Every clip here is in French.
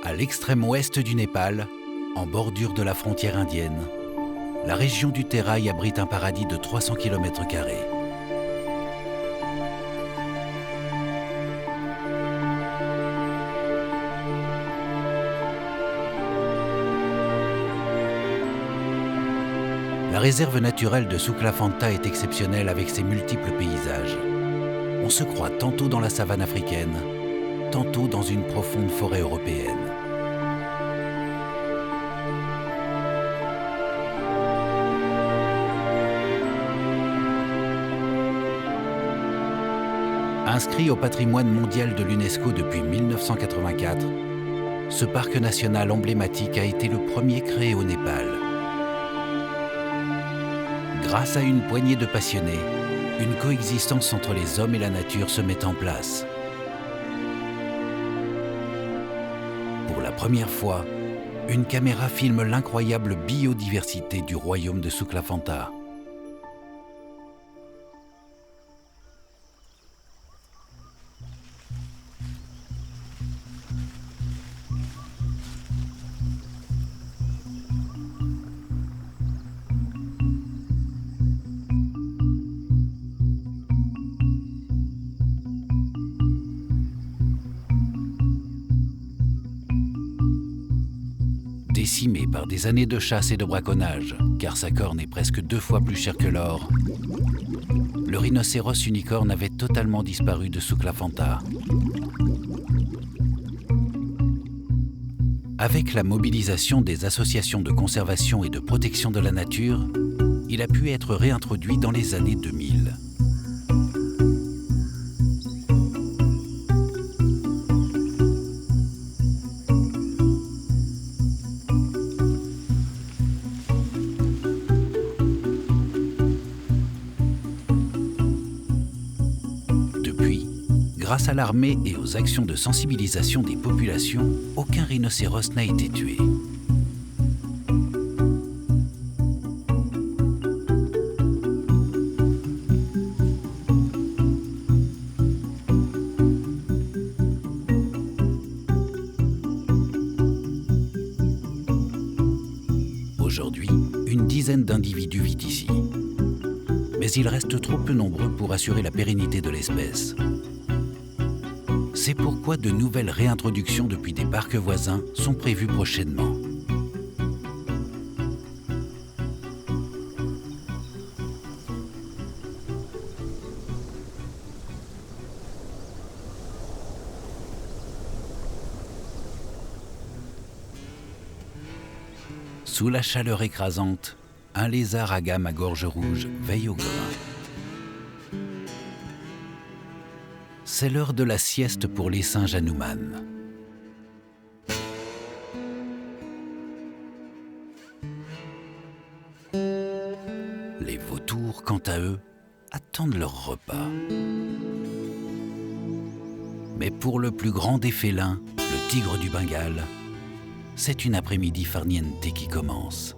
À l'extrême ouest du Népal, en bordure de la frontière indienne, la région du Terai abrite un paradis de 300 km². La réserve naturelle de Suklapanta est exceptionnelle avec ses multiples paysages. On se croit tantôt dans la savane africaine, tantôt dans une profonde forêt européenne. Inscrit au patrimoine mondial de l'UNESCO depuis 1984, ce parc national emblématique a été le premier créé au Népal. Grâce à une poignée de passionnés, une coexistence entre les hommes et la nature se met en place. Pour la première fois, une caméra filme l'incroyable biodiversité du royaume de Suklapanta. Décimé par des années de chasse et de braconnage, car sa corne est presque 2 fois plus chère que l'or, le rhinocéros unicorne avait totalement disparu de Suklapanta. Avec la mobilisation des associations de conservation et de protection de la nature, il a pu être réintroduit dans les années 2000. Grâce à l'armée et aux actions de sensibilisation des populations, aucun rhinocéros n'a été tué. Aujourd'hui, une dizaine d'individus vit ici. Mais ils restent trop peu nombreux pour assurer la pérennité de l'espèce. C'est pourquoi de nouvelles réintroductions depuis des parcs voisins sont prévues prochainement. Sous la chaleur écrasante, un lézard à gamme à gorge rouge veille au grain. C'est l'heure de la sieste pour les singes Hanuman. Les vautours, quant à eux, attendent leur repas. Mais pour le plus grand des félins, le tigre du Bengale, c'est une après-midi farniente qui commence.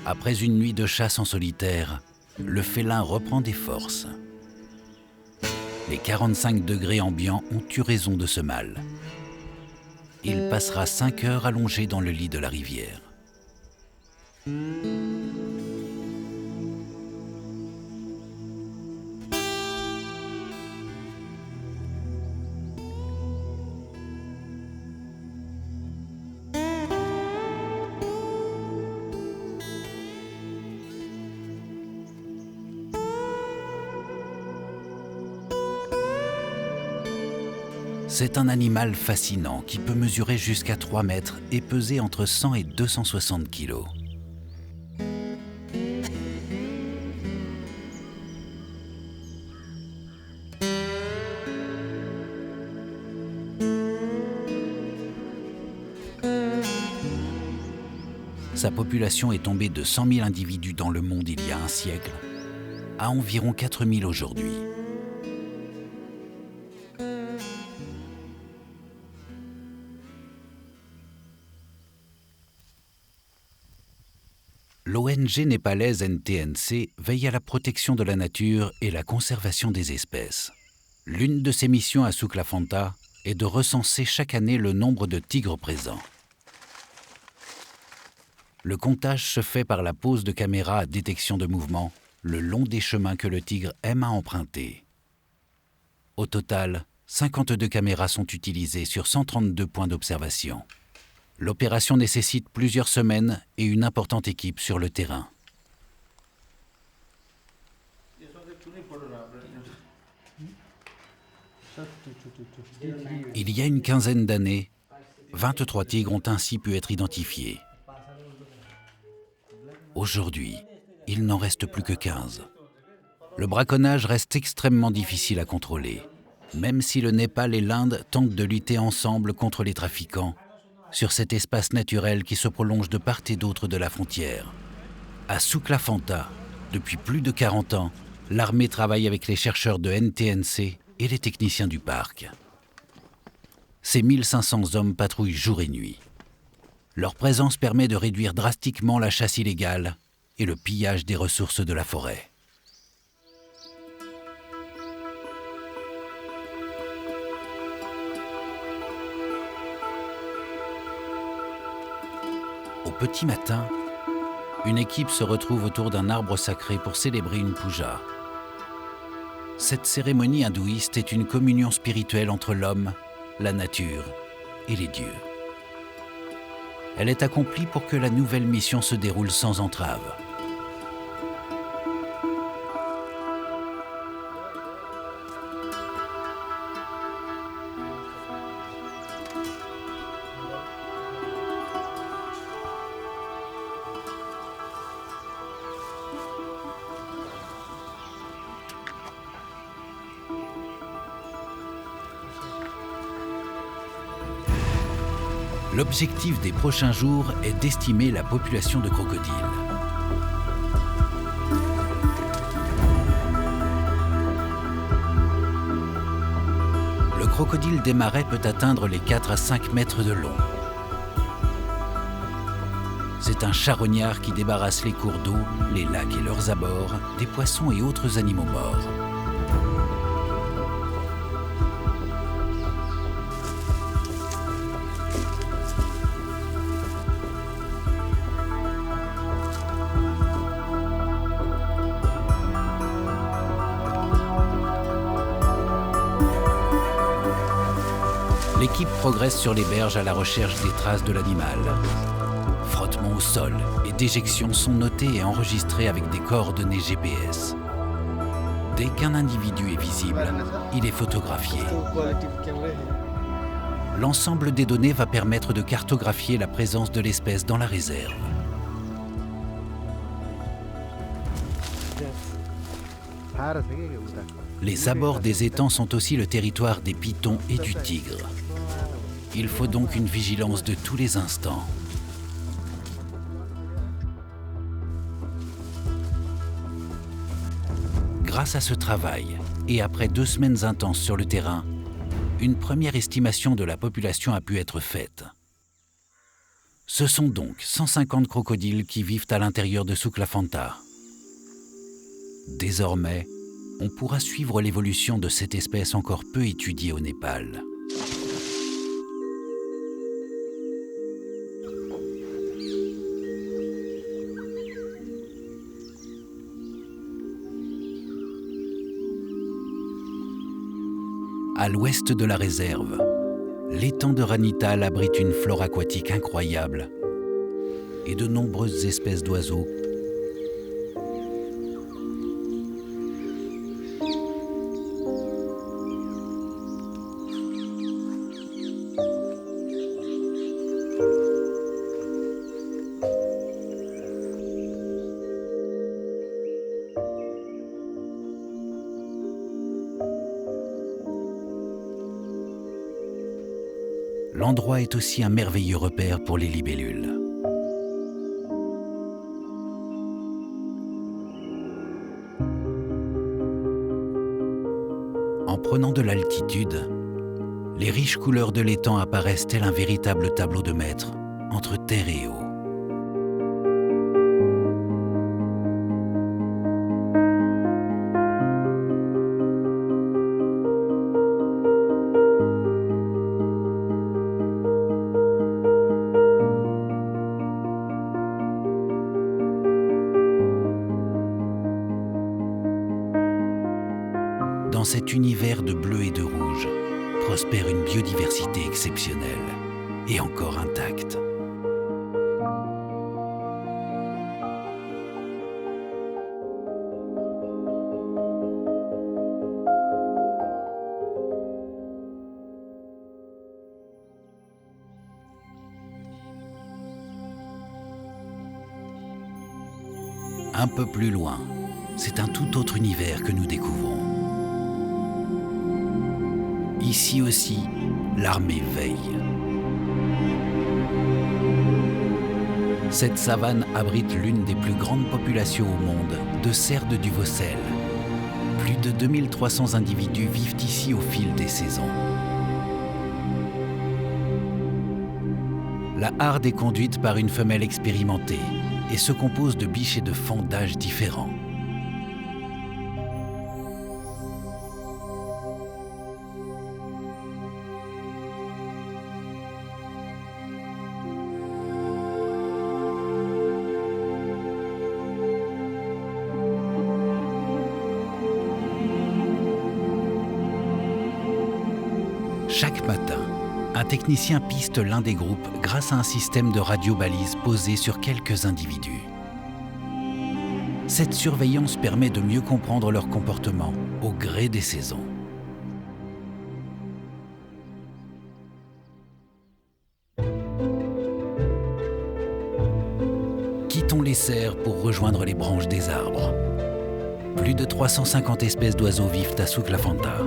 Après une nuit de chasse en solitaire, le félin reprend des forces. Les 45 degrés ambiants ont eu raison de ce mal. Il passera 5 heures allongé dans le lit de la rivière. C'est un animal fascinant qui peut mesurer jusqu'à 3 mètres et peser entre 100 et 260 kilos. Sa population est tombée de 100 000 individus dans le monde il y a un siècle à environ 4 000 aujourd'hui. l'ONG népalaise NTNC veille à la protection de la nature et la conservation des espèces. L'une de ses missions à Suklafanta est de recenser chaque année le nombre de tigres présents. Le comptage se fait par la pose de caméras à détection de mouvement le long des chemins que le tigre aime à emprunter. Au total, 52 caméras sont utilisées sur 132 points d'observation. L'opération nécessite plusieurs semaines et une importante équipe sur le terrain. Il y a une quinzaine d'années, 23 tigres ont ainsi pu être identifiés. Aujourd'hui, il n'en reste plus que 15. Le braconnage reste extrêmement difficile à contrôler, même si le Népal et l'Inde tentent de lutter ensemble contre les trafiquants sur cet espace naturel qui se prolonge de part et d'autre de la frontière. À Suklafanta, depuis plus de 40 ans, l'armée travaille avec les chercheurs de NTNC et les techniciens du parc. Ces 1500 hommes patrouillent jour et nuit. Leur présence permet de réduire drastiquement la chasse illégale et le pillage des ressources de la forêt. Au petit matin, une équipe se retrouve autour d'un arbre sacré pour célébrer une puja. Cette cérémonie hindouiste est une communion spirituelle entre l'homme, la nature et les dieux. Elle est accomplie pour que la nouvelle mission se déroule sans entrave. L'objectif des prochains jours est d'estimer la population de crocodiles. Le crocodile des marais peut atteindre les 4 à 5 mètres de long. C'est un charognard qui débarrasse les cours d'eau, les lacs et leurs abords des poissons et autres animaux morts. L'équipe progresse sur les berges à la recherche des traces de l'animal. Frottements au sol et déjections sont notés et enregistrés avec des coordonnées GPS. Dès qu'un individu est visible, il est photographié. L'ensemble des données va permettre de cartographier la présence de l'espèce dans la réserve. Les abords des étangs sont aussi le territoire des pythons et du tigre. Il faut donc une vigilance de tous les instants. Grâce à ce travail, et après 2 semaines intenses sur le terrain, une première estimation de la population a pu être faite. Ce sont donc 150 crocodiles qui vivent à l'intérieur de Suklafanta. Désormais, on pourra suivre l'évolution de cette espèce encore peu étudiée au Népal. À l'ouest de la réserve, l'étang de Ranital abrite une flore aquatique incroyable et de nombreuses espèces d'oiseaux. L'endroit est aussi un merveilleux repère pour les libellules. En prenant de l'altitude, les riches couleurs de l'étang apparaissent tel un véritable tableau de maître entre terre et eau. cet univers de bleu et de rouge, prospère une biodiversité exceptionnelle et encore intacte. Un peu plus loin, c'est un tout autre univers que nous découvrons. Ici aussi, l'armée veille. Cette savane abrite l'une des plus grandes populations au monde de cerfs de Duvaucel. Plus de 2300 individus vivent ici au fil des saisons. La harde est conduite par une femelle expérimentée et se compose de biches et de fans d'âge différents. Chaque matin, un technicien piste l'un des groupes grâce à un système de radio-balise posé sur quelques individus. Cette surveillance permet de mieux comprendre leur comportement au gré des saisons. Quittons les serres pour rejoindre les branches des arbres. Plus de 350 espèces d'oiseaux vivent à Souklafanta.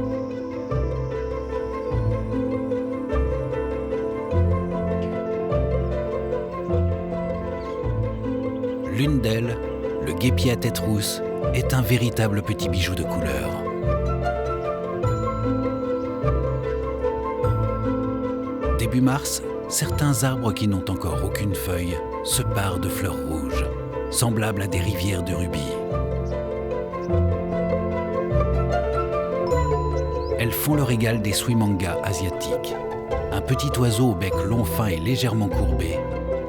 L'une d'elles, le guépier à tête rousse, est un véritable petit bijou de couleur. Début mars, certains arbres qui n'ont encore aucune feuille se parent de fleurs rouges, semblables à des rivières de rubis. Elles font le régal des suimangas asiatiques, un petit oiseau au bec long, fin et légèrement courbé,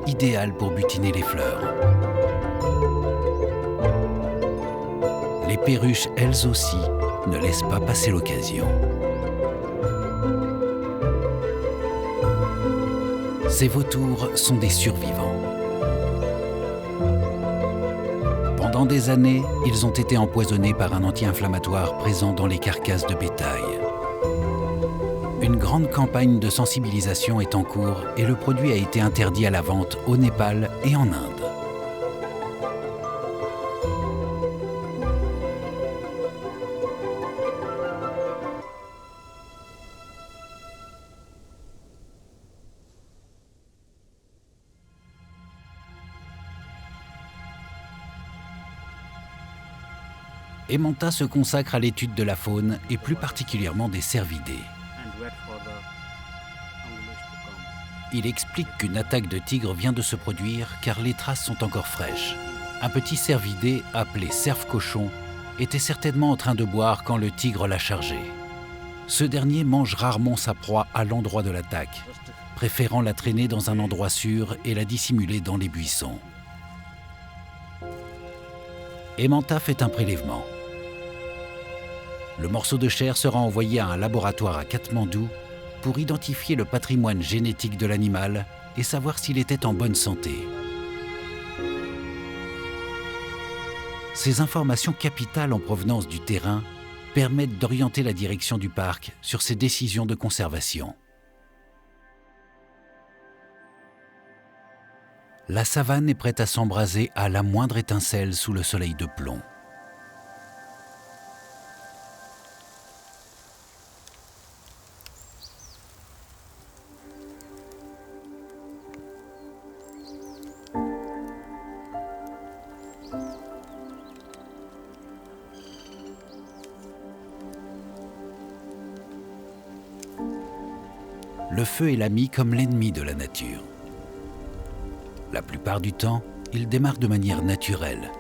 idéal pour butiner les fleurs. Les perruches, elles aussi, ne laissent pas passer l'occasion. Ces vautours sont des survivants. Pendant des années, ils ont été empoisonnés par un anti-inflammatoire présent dans les carcasses de bétail. Une grande campagne de sensibilisation est en cours et le produit a été interdit à la vente au Népal et en Inde. Emantha se consacre à l'étude de la faune et plus particulièrement des cervidés. Il explique qu'une attaque de tigre vient de se produire car les traces sont encore fraîches. Un petit cervidé appelé cerf-cochon était certainement en train de boire quand le tigre l'a chargé. Ce dernier mange rarement sa proie à l'endroit de l'attaque, préférant la traîner dans un endroit sûr et la dissimuler dans les buissons. Emantha fait un prélèvement. Le morceau de chair sera envoyé à un laboratoire à Katmandou pour identifier le patrimoine génétique de l'animal et savoir s'il était en bonne santé. Ces informations capitales en provenance du terrain permettent d'orienter la direction du parc sur ses décisions de conservation. La savane est prête à s'embraser à la moindre étincelle sous le soleil de plomb. Le feu est l'ami comme l'ennemi de la nature. La plupart du temps, il démarre de manière naturelle.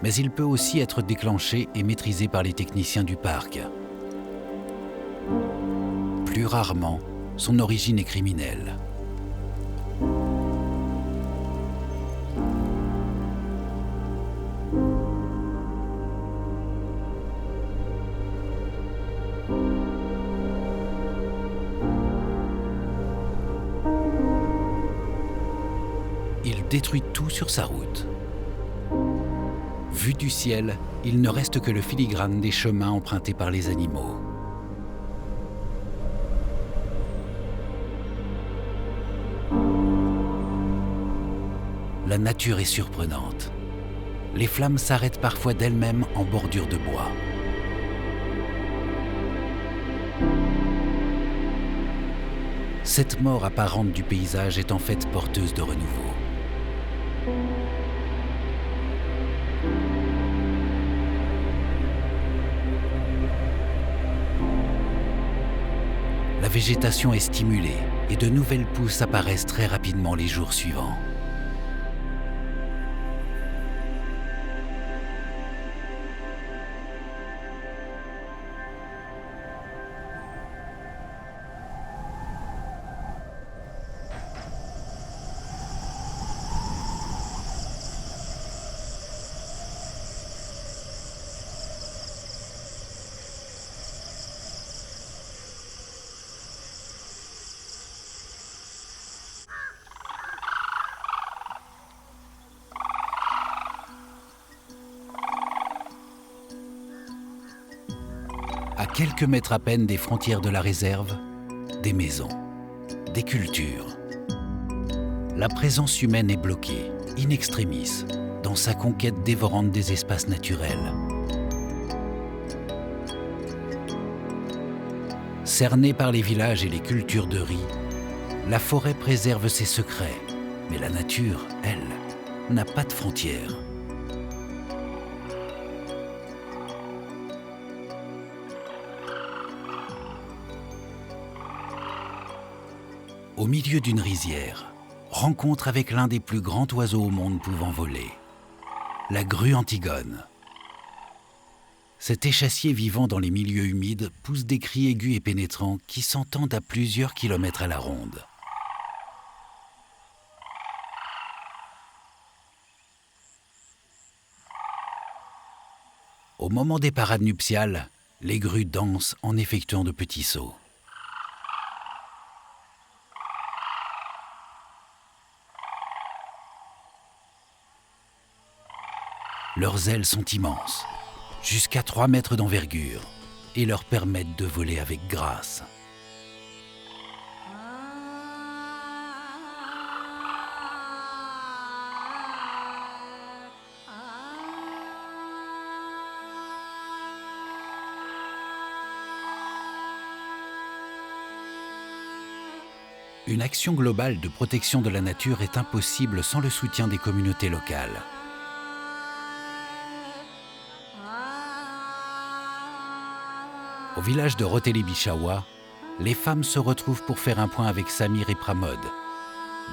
Mais il peut aussi être déclenché et maîtrisé par les techniciens du parc. Plus rarement, son origine est criminelle. il détruit tout sur sa route. Vu du ciel, il ne reste que le filigrane des chemins empruntés par les animaux. La nature est surprenante. Les flammes s'arrêtent parfois d'elles-mêmes en bordure de bois. Cette mort apparente du paysage est en fait porteuse de renouveau. La végétation est stimulée et de nouvelles pousses apparaissent très rapidement les jours suivants. À quelques mètres à peine des frontières de la réserve, des maisons, des cultures. La présence humaine est bloquée, in extremis, dans sa conquête dévorante des espaces naturels. Cernée par les villages et les cultures de riz, la forêt préserve ses secrets, mais la nature, elle, n'a pas de frontières. Au milieu d'une rizière, rencontre avec l'un des plus grands oiseaux au monde pouvant voler, la grue Antigone. Cet échassier vivant dans les milieux humides pousse des cris aigus et pénétrants qui s'entendent à plusieurs kilomètres à la ronde. Au moment des parades nuptiales, les grues dansent en effectuant de petits sauts. Leurs ailes sont immenses, jusqu'à 3 mètres d'envergure, et leur permettent de voler avec grâce. Une action globale de protection de la nature est impossible sans le soutien des communautés locales. Au village de Roteli-Bichawa, les femmes se retrouvent pour faire un point avec Samir et Pramod,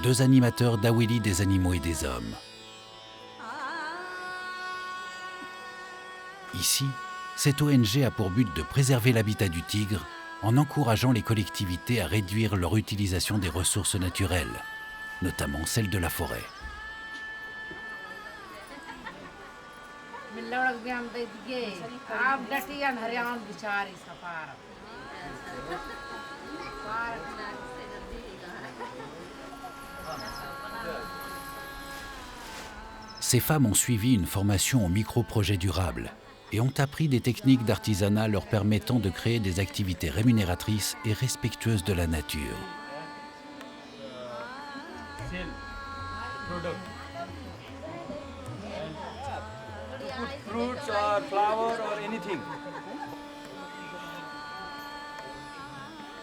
2 animateurs d'Aweli des animaux et des hommes. Ici, cette ONG a pour but de préserver l'habitat du tigre en encourageant les collectivités à réduire leur utilisation des ressources naturelles, notamment celles de la forêt. Ces femmes ont suivi une formation au micro-projet durable et ont appris des techniques d'artisanat leur permettant de créer des activités rémunératrices et respectueuses de la nature.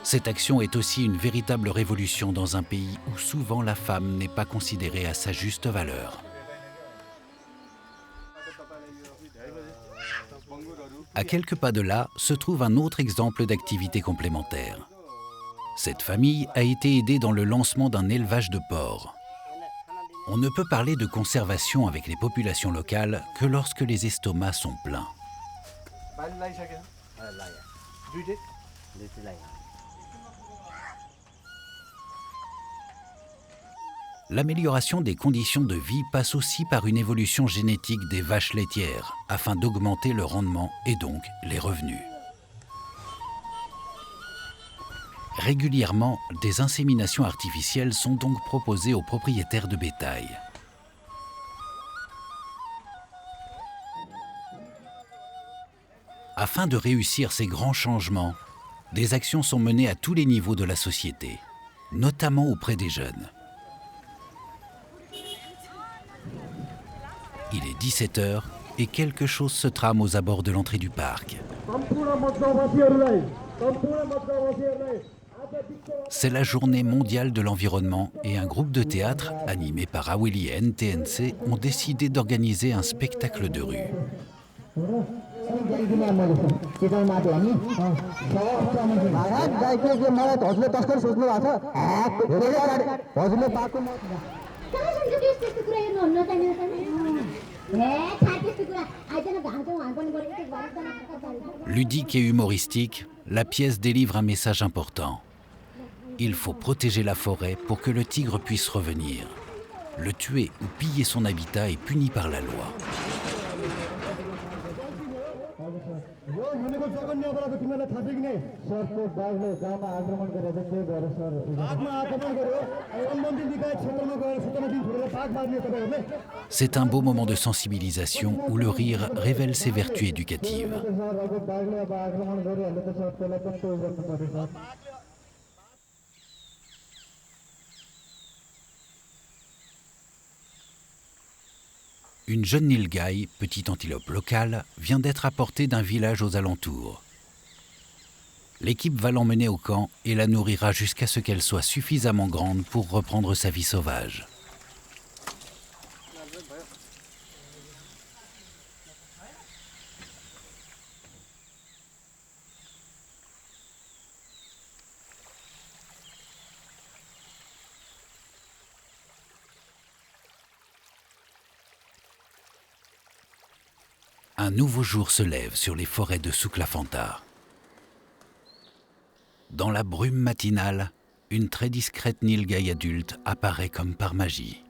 Cette action est aussi une véritable révolution dans un pays où souvent la femme n'est pas considérée à sa juste valeur. À quelques pas de là se trouve un autre exemple d'activité complémentaire. Cette famille a été aidée dans le lancement d'un élevage de porcs. On ne peut parler de conservation avec les populations locales que lorsque les estomacs sont pleins. L'amélioration des conditions de vie passe aussi par une évolution génétique des vaches laitières, afin d'augmenter le rendement et donc les revenus. Régulièrement, des inséminations artificielles sont donc proposées aux propriétaires de bétail. Afin de réussir ces grands changements, des actions sont menées à tous les niveaux de la société, notamment auprès des jeunes. Il est 17h et quelque chose se trame aux abords de l'entrée du parc. C'est la journée mondiale de l'environnement et un groupe de théâtre, animé par Aweli et NTNC, ont décidé d'organiser un spectacle de rue. Ludique et humoristique, la pièce délivre un message important. Il faut protéger la forêt pour que le tigre puisse revenir. Le tuer ou piller son habitat est puni par la loi. C'est un beau moment de sensibilisation où le rire révèle ses vertus éducatives. Une jeune nilgai, petite antilope locale, vient d'être apportée d'un village aux alentours. L'équipe va l'emmener au camp et la nourrira jusqu'à ce qu'elle soit suffisamment grande pour reprendre sa vie sauvage. Un nouveau jour se lève sur les forêts de Souklafanta. Dans la brume matinale, une très discrète nilgai adulte apparaît comme par magie.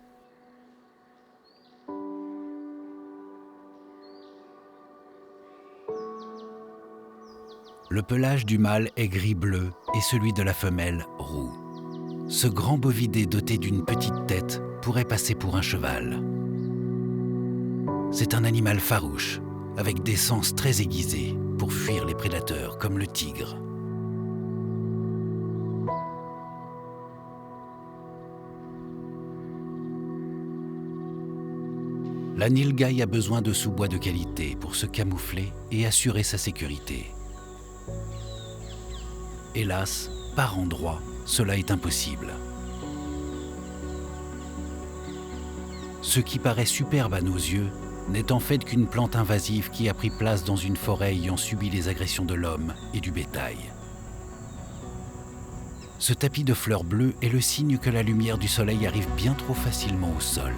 Le pelage du mâle est gris-bleu et celui de la femelle roux. Ce grand bovidé doté d'une petite tête pourrait passer pour un cheval. C'est un animal farouche, avec des sens très aiguisés pour fuir les prédateurs comme le tigre. La nilgai a besoin de sous-bois de qualité pour se camoufler et assurer sa sécurité. Hélas, par endroits, cela est impossible. Ce qui paraît superbe à nos yeux n'est en fait qu'une plante invasive qui a pris place dans une forêt ayant subi les agressions de l'homme et du bétail. Ce tapis de fleurs bleues est le signe que la lumière du soleil arrive bien trop facilement au sol.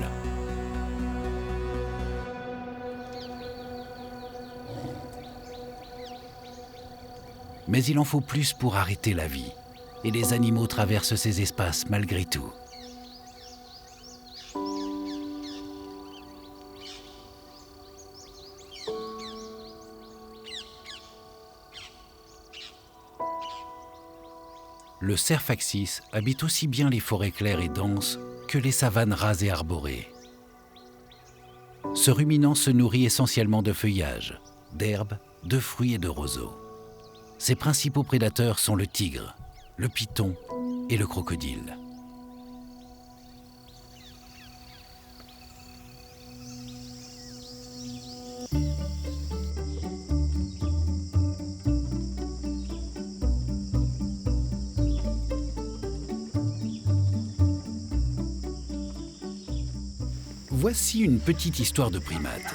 Mais il en faut plus pour arrêter la vie, et les animaux traversent ces espaces malgré tout. Le cerf axis habite aussi bien les forêts claires et denses que les savanes rases et arborées. Ce ruminant se nourrit essentiellement de feuillage, d'herbes, de fruits et de roseaux. Ses principaux prédateurs sont le tigre, le python et le crocodile. Voici une petite histoire de primate.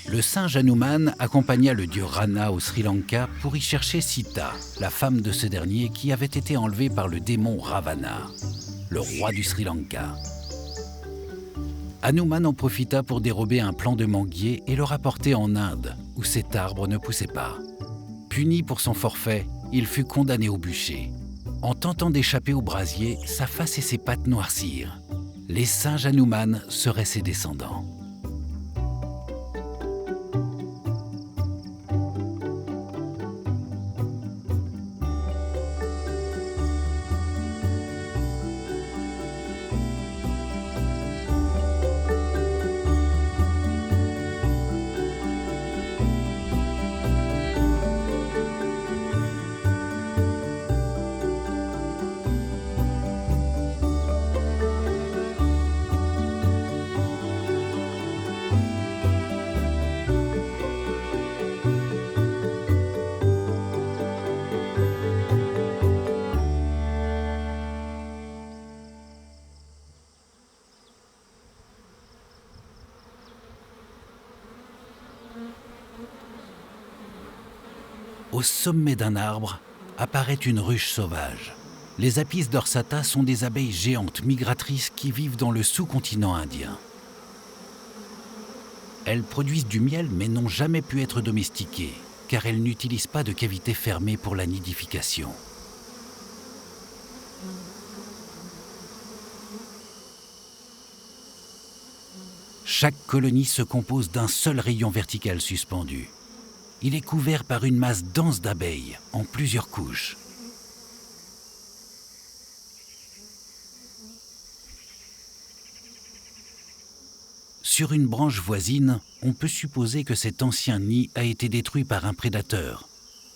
Le singe Hanuman accompagna le dieu Rana au Sri Lanka pour y chercher Sita, la femme de ce dernier qui avait été enlevée par le démon Ravana, le roi du Sri Lanka. Hanuman en profita pour dérober un plant de manguier et le rapporter en Inde, où cet arbre ne poussait pas. Puni pour son forfait, il fut condamné au bûcher. En tentant d'échapper au brasier, sa face et ses pattes noircirent. Les singes Hanuman seraient ses descendants. Au sommet d'un arbre apparaît une ruche sauvage. Les Apis dorsata sont des abeilles géantes migratrices qui vivent dans le sous-continent indien. Elles produisent du miel mais n'ont jamais pu être domestiquées, car elles n'utilisent pas de cavité fermée pour la nidification. Chaque colonie se compose d'un seul rayon vertical suspendu. Il est couvert par une masse dense d'abeilles, en plusieurs couches. Sur une branche voisine, on peut supposer que cet ancien nid a été détruit par un prédateur,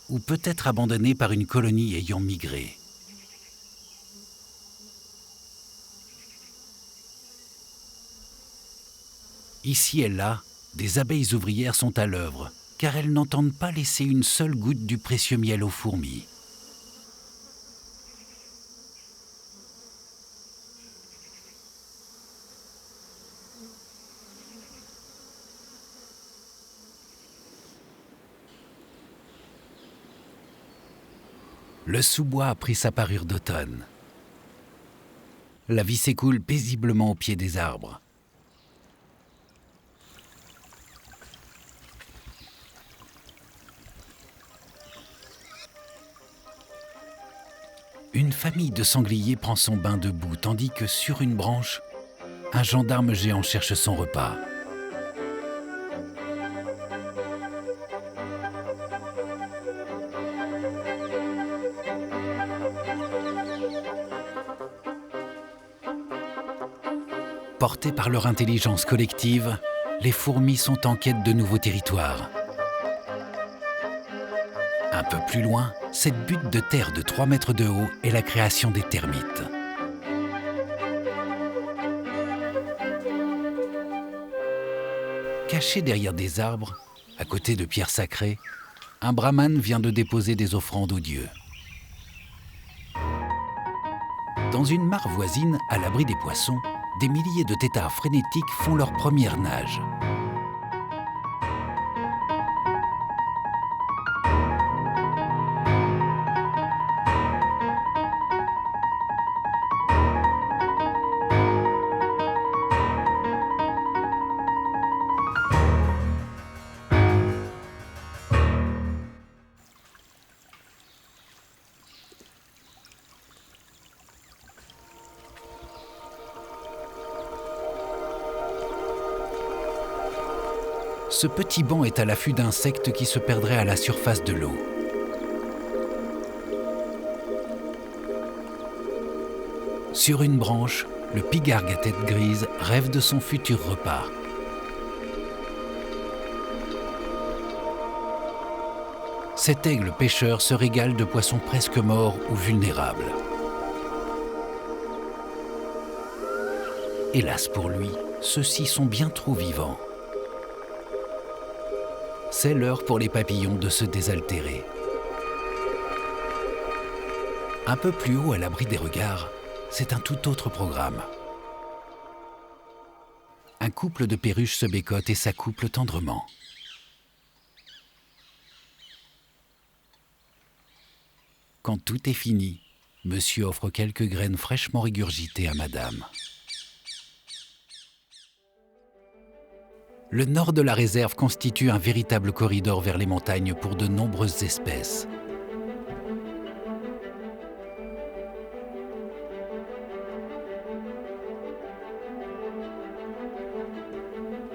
ou peut-être abandonné par une colonie ayant migré. Ici et là, des abeilles ouvrières sont à l'œuvre, car elles n'entendent pas laisser une seule goutte du précieux miel aux fourmis. Le sous-bois a pris sa parure d'automne. La vie s'écoule paisiblement au pied des arbres. Une famille de sangliers prend son bain debout, tandis que sur une branche, un gendarme géant cherche son repas. Portées par leur intelligence collective, les fourmis sont en quête de nouveaux territoires. Un peu plus loin, cette butte de terre de 3 mètres de haut est la création des termites. Caché derrière des arbres, à côté de pierres sacrées, un brahmane vient de déposer des offrandes aux dieux. Dans une mare voisine, à l'abri des poissons, des milliers de têtards frénétiques font leur première nage. Ce petit banc est à l'affût d'insectes qui se perdraient à la surface de l'eau. Sur une branche, le pigargue à tête grise rêve de son futur repas. Cet aigle pêcheur se régale de poissons presque morts ou vulnérables. Hélas pour lui, ceux-ci sont bien trop vivants. C'est l'heure pour les papillons de se désaltérer. Un peu plus haut, à l'abri des regards, c'est un tout autre programme. Un couple de perruches se bécote et s'accouple tendrement. Quand tout est fini, monsieur offre quelques graines fraîchement régurgitées à madame. Le nord de la réserve constitue un véritable corridor vers les montagnes pour de nombreuses espèces.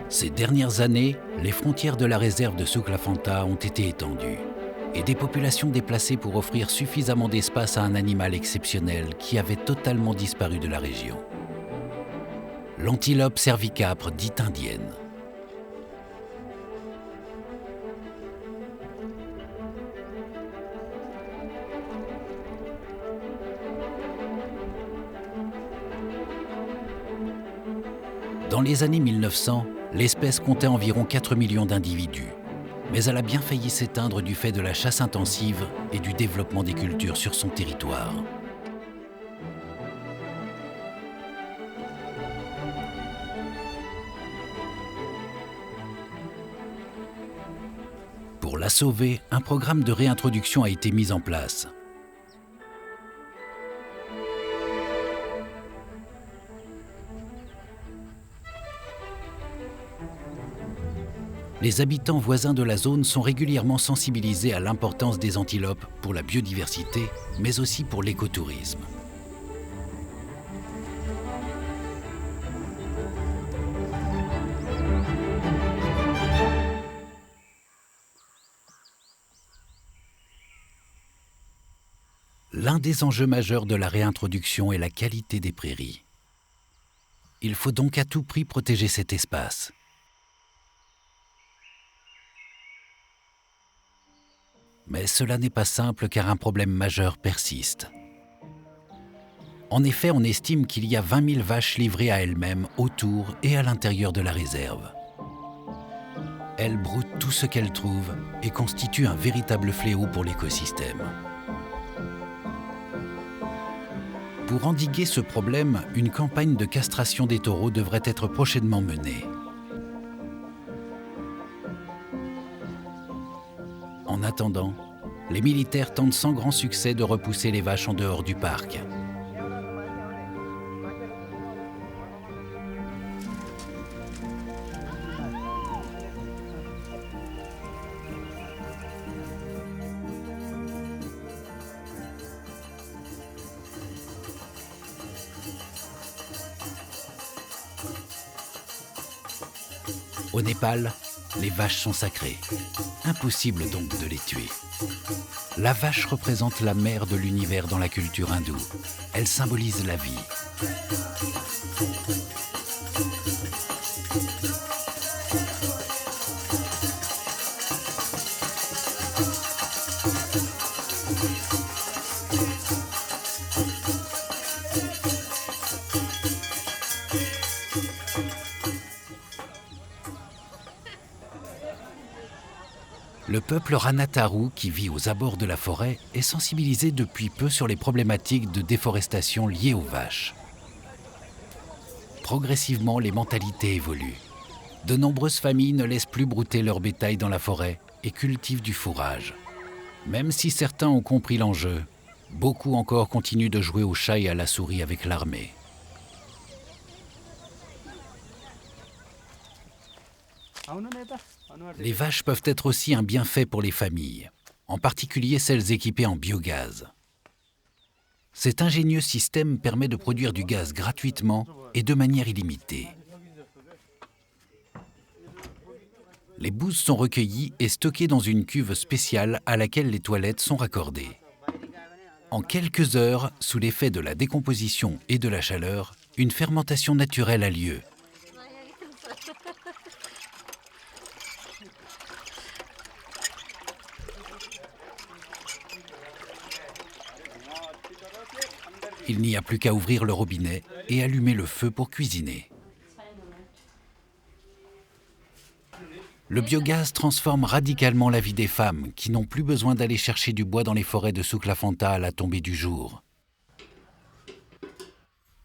Ces dernières années, les frontières de la réserve de Suklafanta ont été étendues et des populations déplacées pour offrir suffisamment d'espace à un animal exceptionnel qui avait totalement disparu de la région. L'antilope cervicapre dite indienne. Dans les années 1900, l'espèce comptait environ 4 millions d'individus, mais elle a bien failli s'éteindre du fait de la chasse intensive et du développement des cultures sur son territoire. Pour la sauver, un programme de réintroduction a été mis en place. Les habitants voisins de la zone sont régulièrement sensibilisés à l'importance des antilopes pour la biodiversité, mais aussi pour l'écotourisme. L'un des enjeux majeurs de la réintroduction est la qualité des prairies. Il faut donc à tout prix protéger cet espace. Mais cela n'est pas simple car un problème majeur persiste. En effet, on estime qu'il y a 20 000 vaches livrées à elles-mêmes autour et à l'intérieur de la réserve. Elles broutent tout ce qu'elles trouvent et constituent un véritable fléau pour l'écosystème. Pour endiguer ce problème, une campagne de castration des taureaux devrait être prochainement menée. En attendant, les militaires tentent sans grand succès de repousser les vaches en dehors du parc. Au Népal, les vaches sont sacrées. Impossible donc de les tuer. La vache représente la mère de l'univers dans la culture hindoue. Elle symbolise la vie. Le peuple Ranataru, qui vit aux abords de la forêt, est sensibilisé depuis peu sur les problématiques de déforestation liées aux vaches. Progressivement, les mentalités évoluent. De nombreuses familles ne laissent plus brouter leur bétail dans la forêt et cultivent du fourrage. Même si certains ont compris l'enjeu, beaucoup encore continuent de jouer au chat et à la souris avec l'armée. Les vaches peuvent être aussi un bienfait pour les familles, en particulier celles équipées en biogaz. Cet ingénieux système permet de produire du gaz gratuitement et de manière illimitée. Les bouses sont recueillies et stockées dans une cuve spéciale à laquelle les toilettes sont raccordées. En quelques heures, sous l'effet de la décomposition et de la chaleur, une fermentation naturelle a lieu. Il n'y a plus qu'à ouvrir le robinet et allumer le feu pour cuisiner. Le biogaz transforme radicalement la vie des femmes qui n'ont plus besoin d'aller chercher du bois dans les forêts de Suklafanta à la tombée du jour.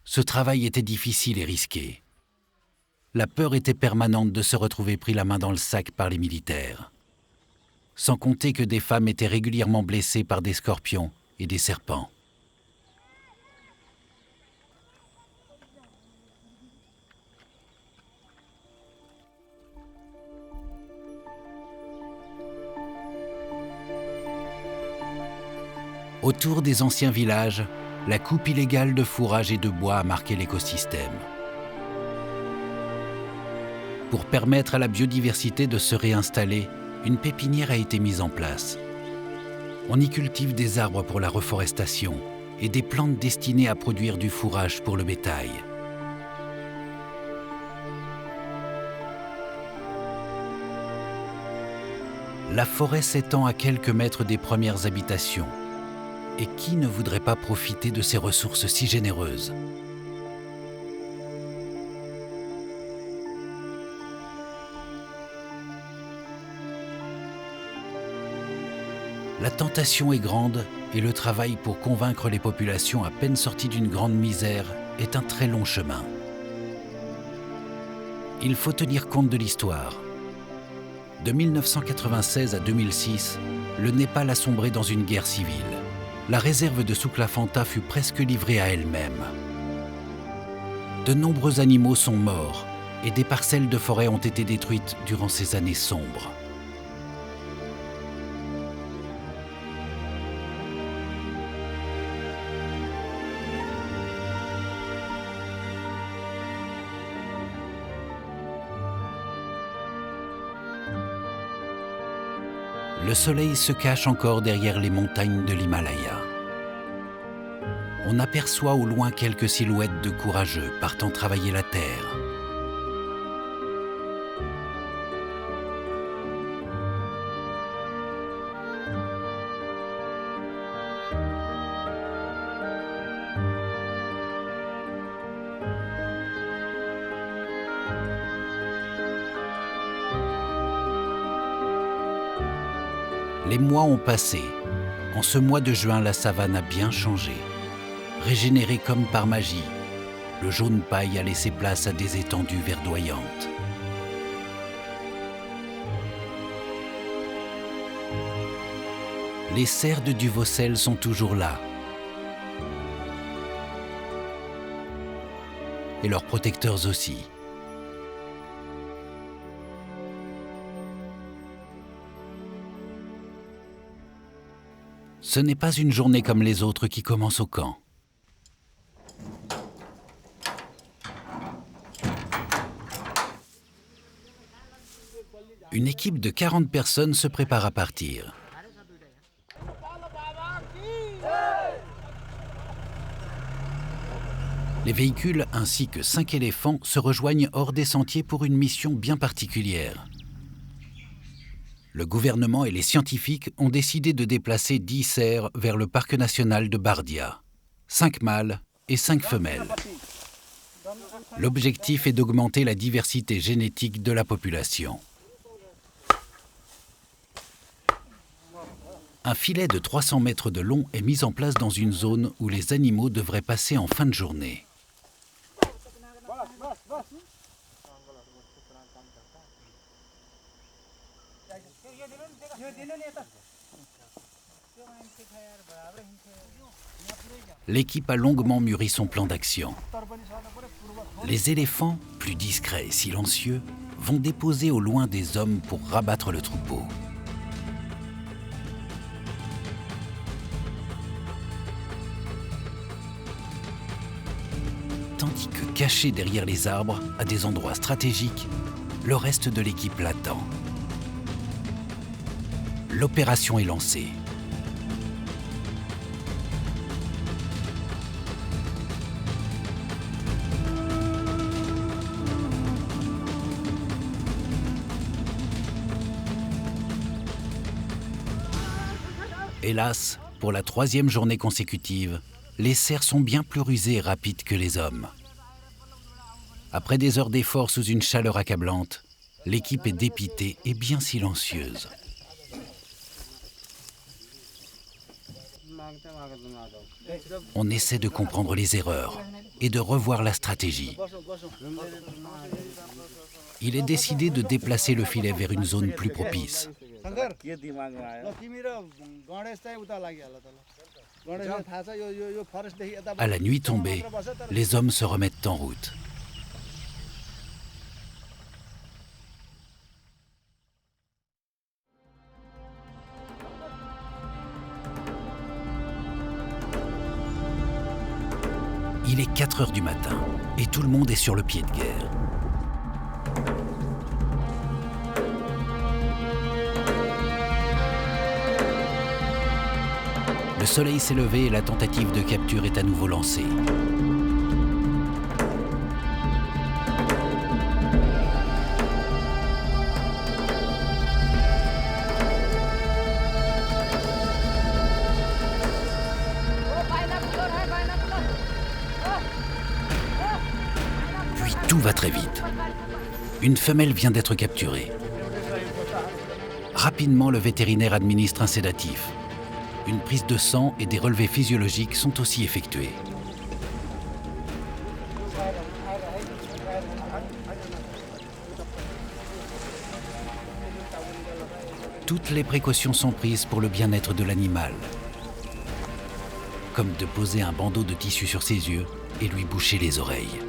Ce travail était difficile et risqué. La peur était permanente de se retrouver pris la main dans le sac par les militaires. Sans compter que des femmes étaient régulièrement blessées par des scorpions et des serpents. Autour des anciens villages, la coupe illégale de fourrage et de bois a marqué l'écosystème. Pour permettre à la biodiversité de se réinstaller, une pépinière a été mise en place. On y cultive des arbres pour la reforestation et des plantes destinées à produire du fourrage pour le bétail. La forêt s'étend à quelques mètres des premières habitations. Et qui ne voudrait pas profiter de ces ressources si généreuses ? La tentation est grande et le travail pour convaincre les populations à peine sorties d'une grande misère est un très long chemin. Il faut tenir compte de l'histoire. De 1996 à 2006, le Népal a sombré dans une guerre civile. La réserve de Suklafanta fut presque livrée à elle-même. De nombreux animaux sont morts et des parcelles de forêt ont été détruites durant ces années sombres. Le soleil se cache encore derrière les montagnes de l'Himalaya. On aperçoit au loin quelques silhouettes de courageux partant travailler la terre. Les mois ont passé. En ce mois de juin, la savane a bien changé. Régénérée comme par magie, le jaune paille a laissé place à des étendues verdoyantes. Les cerfs de Duvaucel sont toujours là. Et leurs protecteurs aussi. Ce n'est pas une journée comme les autres qui commence au camp. Une équipe de 40 personnes se prépare à partir. Les véhicules ainsi que 5 éléphants se rejoignent hors des sentiers pour une mission bien particulière. Le gouvernement et les scientifiques ont décidé de déplacer 10 cerfs vers le parc national de Bardia. 5 mâles et 5 femelles. L'objectif est d'augmenter la diversité génétique de la population. Un filet de 300 mètres de long est mis en place dans une zone où les animaux devraient passer en fin de journée. L'équipe a longuement mûri son plan d'action. Les éléphants, plus discrets et silencieux, vont déposer au loin des hommes pour rabattre le troupeau. Tandis que, caché derrière les arbres, à des endroits stratégiques, le reste de l'équipe l'attend. L'opération est lancée. Hélas, pour la 3e journée consécutive, les cerfs sont bien plus rusés et rapides que les hommes. Après des heures d'effort sous une chaleur accablante, l'équipe est dépitée et bien silencieuse. On essaie de comprendre les erreurs et de revoir la stratégie. Il est décidé de déplacer le filet vers une zone plus propice. À la nuit tombée, les hommes se remettent en route. Il est 4 heures du matin et tout le monde est sur le pied de guerre. Le soleil s'est levé et la tentative de capture est à nouveau lancée. Puis tout va très vite. Une femelle vient d'être capturée. Rapidement, le vétérinaire administre un sédatif. Une prise de sang et des relevés physiologiques sont aussi effectués. Toutes les précautions sont prises pour le bien-être de l'animal, comme de poser un bandeau de tissu sur ses yeux et lui boucher les oreilles.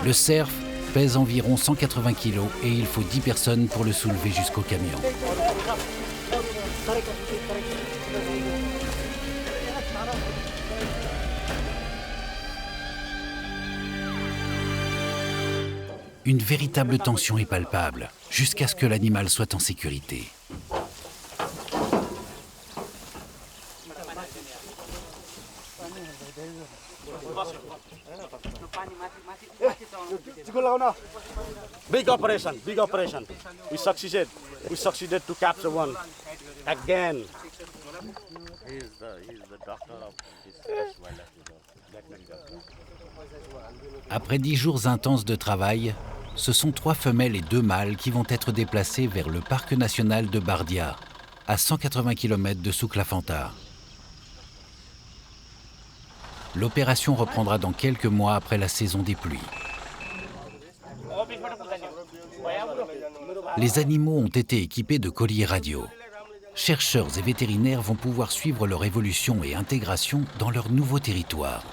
Le cerf pèse environ 180 kg et il faut 10 personnes pour le soulever jusqu'au camion. Une véritable tension est palpable, jusqu'à ce que l'animal soit en sécurité. Big operation, big operation. We succeeded to capture one again. He is the doctor of this wildlife reserve. Après 10 jours intenses de travail, ce sont 3 femelles et 2 mâles qui vont être déplacés vers le parc national de Bardia, à 180 km de Souklafanta. L'opération reprendra dans quelques mois après la saison des pluies. Les animaux ont été équipés de colliers radio. Chercheurs et vétérinaires vont pouvoir suivre leur évolution et intégration dans leur nouveau territoire.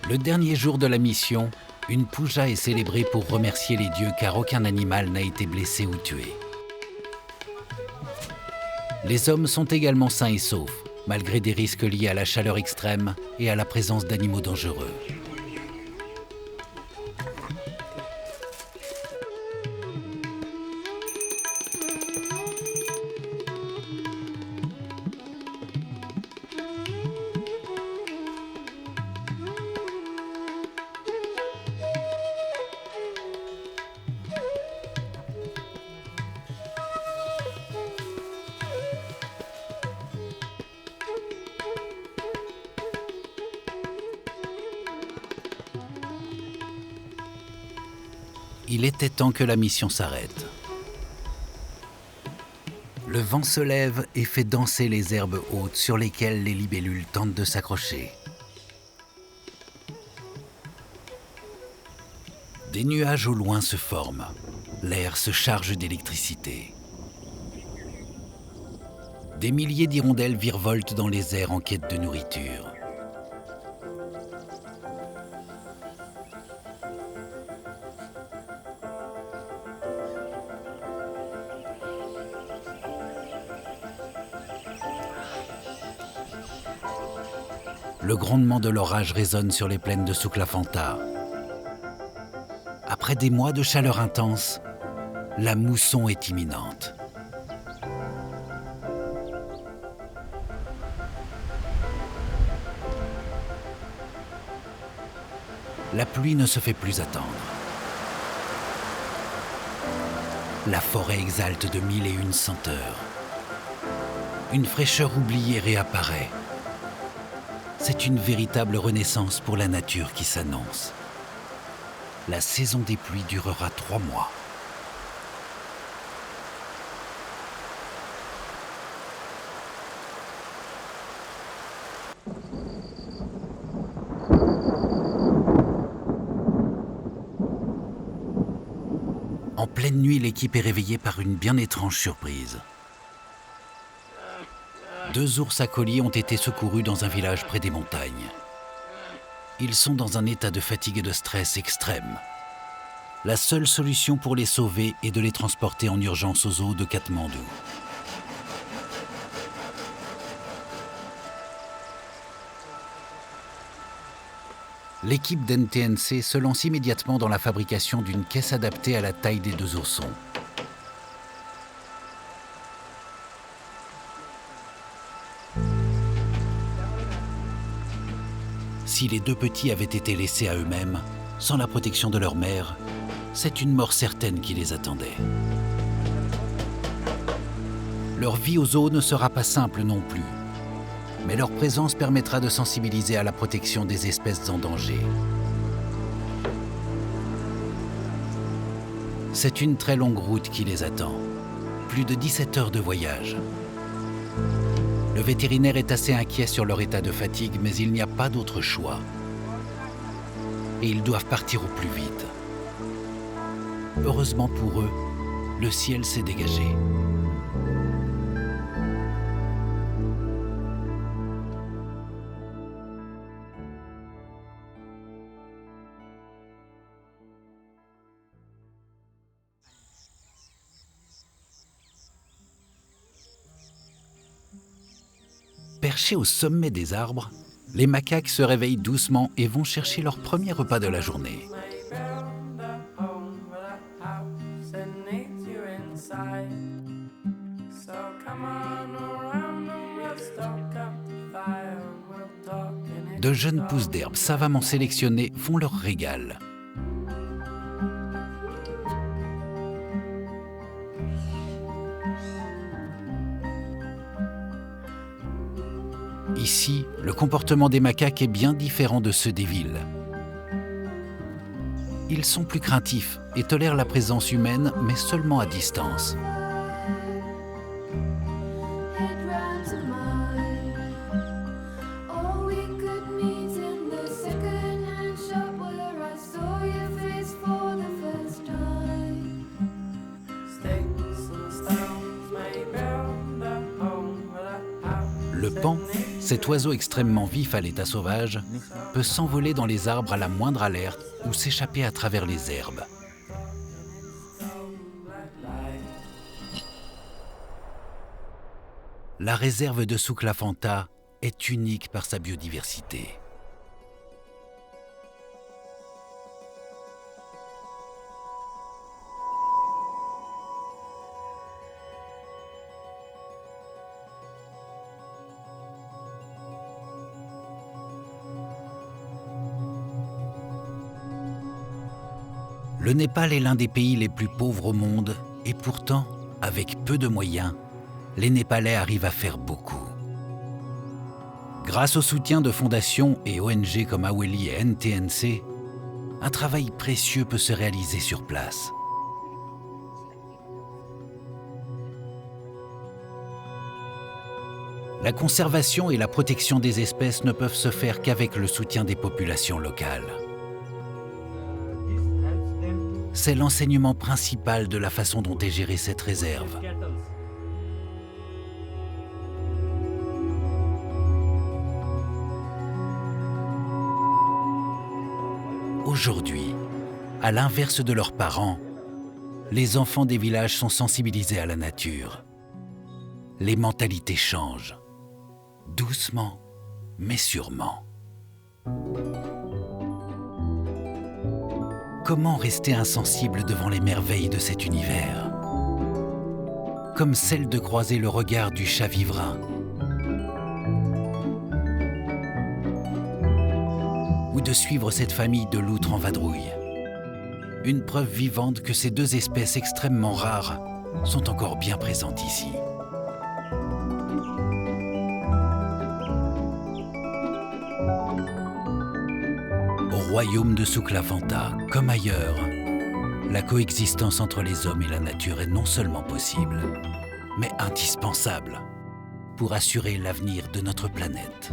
Le dernier jour de la mission, une puja est célébrée pour remercier les dieux car aucun animal n'a été blessé ou tué. Les hommes sont également sains et saufs, malgré des risques liés à la chaleur extrême et à la présence d'animaux dangereux. Il était temps que la mission s'arrête. Le vent se lève et fait danser les herbes hautes sur lesquelles les libellules tentent de s'accrocher. Des nuages au loin se forment. L'air se charge d'électricité. Des milliers d'hirondelles virevoltent dans les airs en quête de nourriture. Le grondement de l'orage résonne sur les plaines de Souklafanta. Après des mois de chaleur intense, la mousson est imminente. La pluie ne se fait plus attendre. La forêt exalte de 1001 senteurs. Une fraîcheur oubliée réapparaît. C'est une véritable renaissance pour la nature qui s'annonce. La saison des pluies durera 3 mois. En pleine nuit, l'équipe est réveillée par une bien étrange surprise. 2 ours à collier ont été secourus dans un village près des montagnes. Ils sont dans un état de fatigue et de stress extrême. La seule solution pour les sauver est de les transporter en urgence aux eaux de Katmandou. L'équipe d'NTNC se lance immédiatement dans la fabrication d'une caisse adaptée à la taille des 2 oursons. Si les 2 petits avaient été laissés à eux-mêmes, sans la protection de leur mère, c'est une mort certaine qui les attendait. Leur vie aux zoos ne sera pas simple non plus, mais leur présence permettra de sensibiliser à la protection des espèces en danger. C'est une très longue route qui les attend. Plus de 17 heures de voyage. Le vétérinaire est assez inquiet sur leur état de fatigue, mais il n'y a pas d'autre choix. Et ils doivent partir au plus vite. Heureusement pour eux, le ciel s'est dégagé. Perchés au sommet des arbres, les macaques se réveillent doucement et vont chercher leur premier repas de la journée. De jeunes pousses d'herbe savamment sélectionnées font leur régal. Ici, le comportement des macaques est bien différent de ceux des villes. Ils sont plus craintifs et tolèrent la présence humaine, mais seulement à distance. Le paon, cet oiseau extrêmement vif à l'état sauvage, peut s'envoler dans les arbres à la moindre alerte ou s'échapper à travers les herbes. La réserve de Souklafanta est unique par sa biodiversité. Le Népal est l'un des pays les plus pauvres au monde et pourtant, avec peu de moyens, les Népalais arrivent à faire beaucoup. Grâce au soutien de fondations et ONG comme Aweli et NTNC, un travail précieux peut se réaliser sur place. La conservation et la protection des espèces ne peuvent se faire qu'avec le soutien des populations locales. C'est l'enseignement principal de la façon dont est gérée cette réserve. Aujourd'hui, à l'inverse de leurs parents, les enfants des villages sont sensibilisés à la nature. Les mentalités changent, doucement, mais sûrement. Comment rester insensible devant les merveilles de cet univers? Comme celle de croiser le regard du chat vivrain. Ou de suivre cette famille de loutres en vadrouille. Une preuve vivante que ces deux espèces extrêmement rares sont encore bien présentes ici. Au royaume de Souklafanta, comme ailleurs, la coexistence entre les hommes et la nature est non seulement possible, mais indispensable pour assurer l'avenir de notre planète.